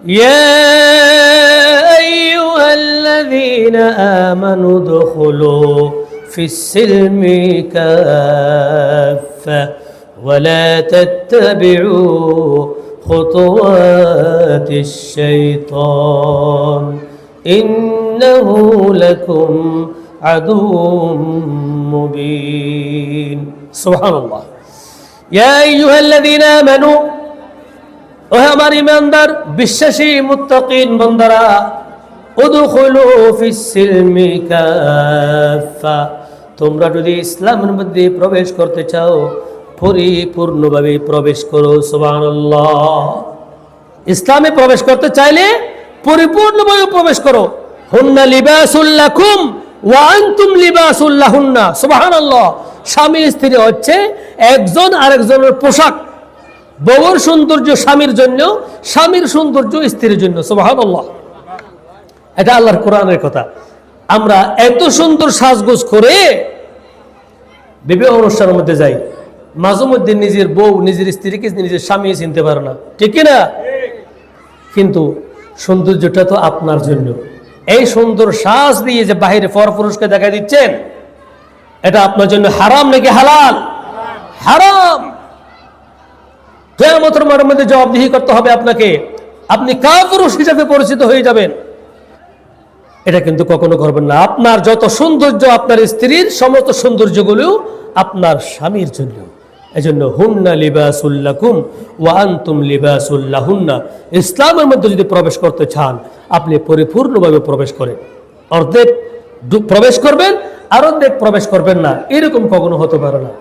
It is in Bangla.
ইয়া আইয়ুহাল্লাযীনা আমানু দুখুলু ফিস-সিলমি কাফা ওয়া লা তাত্তাবিউ খুতুওয়াতিশ শাইতান ইন্নাহু লাকুম আদুউম মুবিন। সুবহানাল্লাহ। ইয়া আইয়ুহাল্লাযীনা আমানু, ও আমার ঈমানদার বিশ্বাসী মুত্তাকিন বান্দারা, উদখুলু ফিস-সিলমি কাফা, তোমরা যদি ইসলামের মধ্যে প্রবেশ করতে চাও পরিপূর্ণভাবে প্রবেশ করো। সুবহানাল্লাহ। ইসলামে প্রবেশ করতে চাইলে পরিপূর্ণভাবে প্রবেশ করো। হুন্না লিবাসুল লাকুম ওয়া আনতুম লিবাসুল লাহুন্না। সুবহানাল্লাহ। স্বামী স্ত্রী হচ্ছে একজন আরেকজনের পোশাক। বউর সৌন্দর্য স্বামীর জন্য, স্বামীর সৌন্দর্য স্ত্রীর জন্য। সুবহানাল্লাহ। এটা আল্লাহর কোরআনের কথা। আমরা এত সুন্দর সাজগোজ করে বিবাহ অনুষ্ঠানের মধ্যে যাই, মাঝে মধ্যে নিজের বউ নিজের স্ত্রীকে নিজের স্বামী চিনতে পারে না, ঠিক না? কিন্তু সৌন্দর্যটা তো আপনার জন্য। এই সুন্দর সাজ দিয়ে যে বাহিরে পরপুরুষকে দেখা দিচ্ছেন, এটা আপনার জন্য হারাম নাকি হালাল? হারাম। কিয়ামতের মাঠের মধ্যে জবাবদিহি করতে হবে আপনাকে। আপনি কাপুরুষ হিসেবে পরিচিত হয়ে যাবেন। এটা কিন্তু কখনো করবেন না। আপনার যত সৌন্দর্য আপনার স্ত্রীর, সমস্ত সৌন্দর্যগুলো আপনার স্বামীর জন্য। এজন্য হুন্না লিবাসুল লাকুম ওয়া আনতুম লিবাসুল লাহুন্না। ইসলামের মধ্যে যদি প্রবেশ করতে চান, আপনি পরিপূর্ণভাবে প্রবেশ করেন। অর্ধেক প্রবেশ করবেন আর অর্ধেক প্রবেশ করবেন না, এরকম কখনো হতে পারে না।